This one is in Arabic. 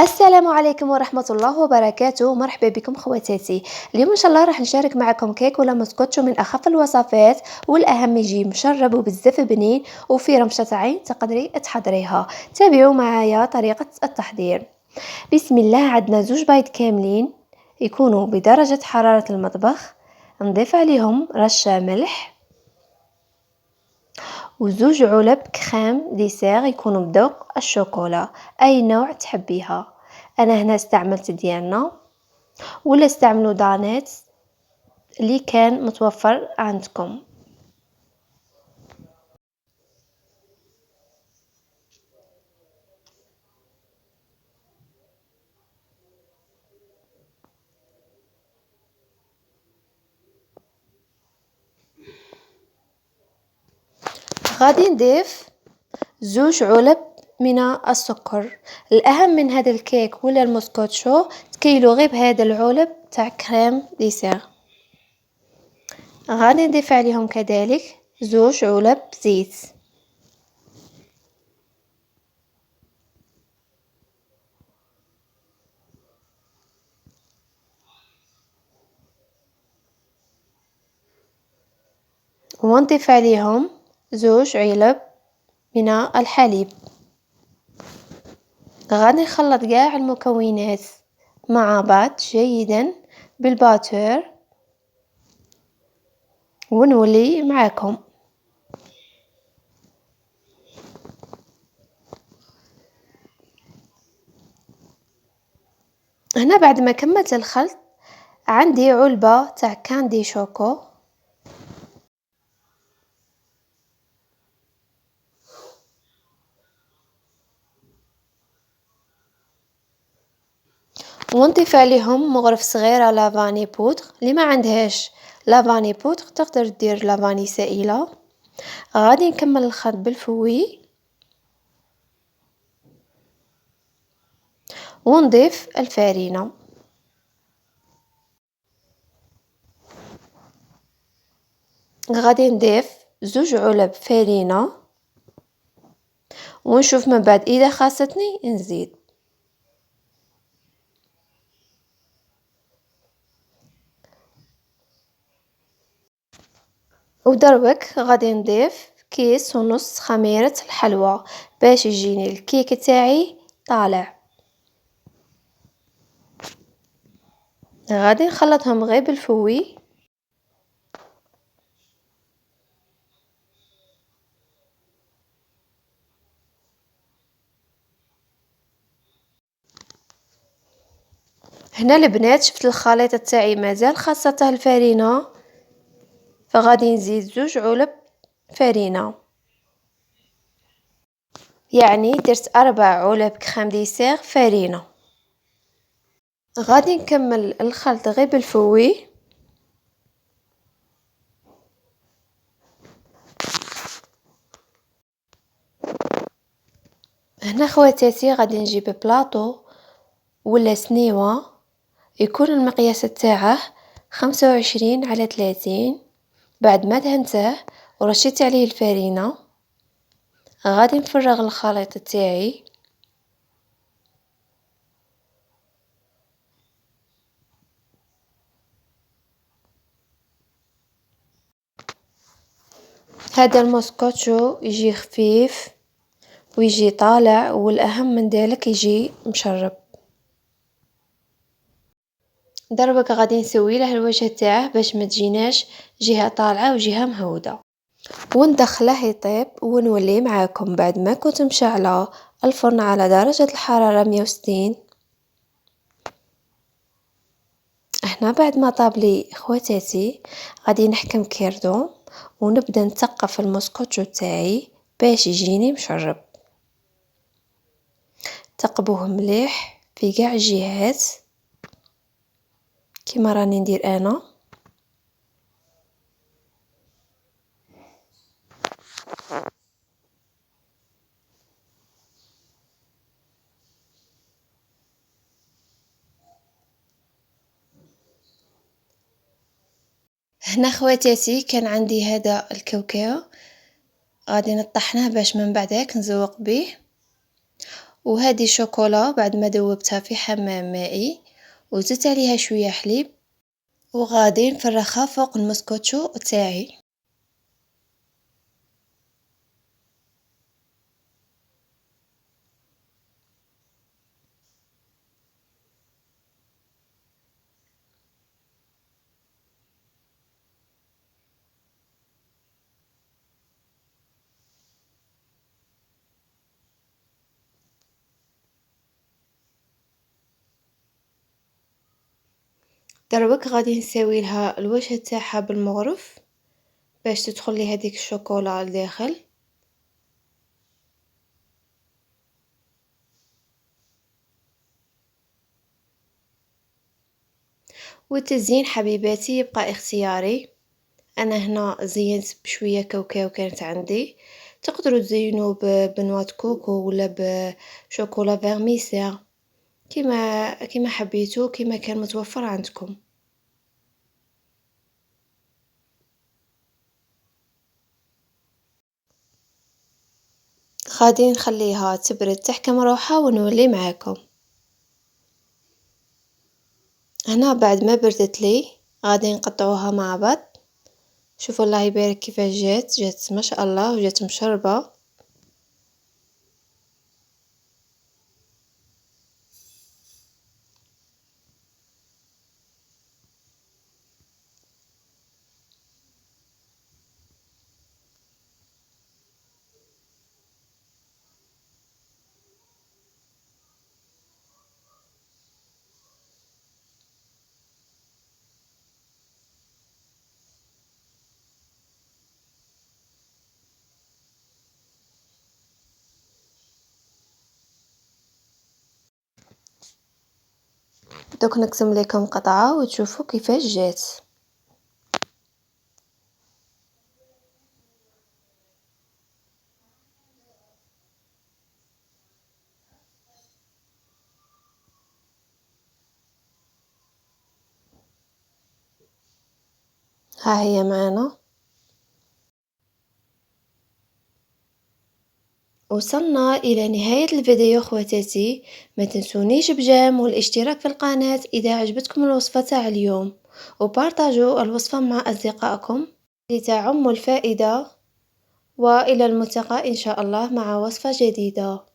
السلام عليكم ورحمة الله وبركاته. مرحبا بكم خواتاتي. اليوم ان شاء الله راح نشارك معكم كيك ولا مسكوتشو من اخف الوصفات، والاهم يجي مشرب وبزاف بنين وفي رمشة عين تقدري تحضريها. تابعوا معايا طريقة التحضير. بسم الله، عندنا زوج بيض كاملين يكونوا بدرجة حرارة المطبخ، نضيف عليهم رشة ملح وزوج علب كريم ديسير يكونوا بذوق الشوكولا، اي نوع تحبيها. انا هنا استعملت ديالنا، ولا استعملوا دانيت اللي كان متوفر عندكم. غادي نضيف زوج علب من السكر. الاهم من هذا الكيك ولا المسكوتشو تكيلو غير بهذا العلب تاع كريم ديسير. غادي نضيف عليهم كذلك زوج علب زيت، ونضيف عليهم زوج علب من الحليب. غادي نخلط قاع المكونات مع بعض جيدا بالباتور ونولي معكم. هنا بعد ما كملت الخلط عندي علبة تاع كاندي شوكو، ونضيف عليهم مغرف صغيرة لافاني بودر. اللي ما عندهاش لافاني بودر تقدر دير لافاني سائلة. غادي نكمل الخلط بالفوي ونضيف الفارينة. غادي نضيف زوج علب فارينة ونشوف من بعد اذا خاصتني نزيد. ودروك غادي نضيف كيس ونص خميرة الحلوى باش يجيني الكيك تاعي طالع. غادي نخلطهم غير بالفوي. هنا البنات شفت الخليط تاعي مازال خاصته الفارينة، فغادي نزيد زوج علب فارينة، يعني درت 4 علب كريم ديسير فارينة. غادي نكمل الخلط غير بالفوي. هنا خواتاتي غادي نجيب بلاطو ولا سنيوة يكون المقياس تاعه 25 على 30. بعد ما دهنته ورشيت عليه الفارينة غادي نفرغ الخليط تاعي. هذا الموسكوتشو يجي خفيف ويجي طالع، والاهم من ذلك يجي مشرب. دربك غادي نسوي له الوجه تاعه باش ما تجيناش جهه طالعه وجهه مهوده، وندخله يطيب ونولي معاكم. بعد ما كنت مشعله الفرن على درجه الحراره 160. هنا بعد ما طاب لي خواتاتي غادي نحكم كيردو ونبدا نثقف الموسكوتشو تاعي باش يجيني مشرب. ثقبوه مليح في كاع الجهات كيما راني ندير انا. هنا خواتاتي كان عندي هذا الكاوكاو، غادي نطحنه باش من بعداك نزوق به. وهذه شوكولا بعد ما ذوبتها في حمام مائي وزدت عليها شوية حليب وغادي نفرخها فوق المسكوتشو تاعي. دروك غادي نساوي لها الوجه تاعها بالمغرف باش تدخل لي هذيك الشوكولا لداخل. والتزيين حبيباتي يبقى اختياري، انا هنا زينت بشويه كاوكاو كانت عندي، تقدروا تزينوا بنواه كوكو ولا بشوكولا فيرميسيل كيما حبيتو كيما كان متوفر عندكم. غادي نخليها تبرد تحكم روحها ونولي معاكم. هنا بعد ما بردت لي غادي نقطعوها مع بعض. شوفوا الله يبارك كيفاش جات ما شاء الله وجات مشربه. دوك نقسم لكم قطعه وتشوفوا كيفاش جات. ها هي معنا. وصلنا إلى نهاية الفيديو خواتاتي، ما تنسونيش بجيم والاشتراك في القناة إذا عجبتكم الوصفة تاع اليوم، وبارطاجوا الوصفة مع أصدقائكم لتعم الفائدة. وإلى الملتقى إن شاء الله مع وصفة جديدة.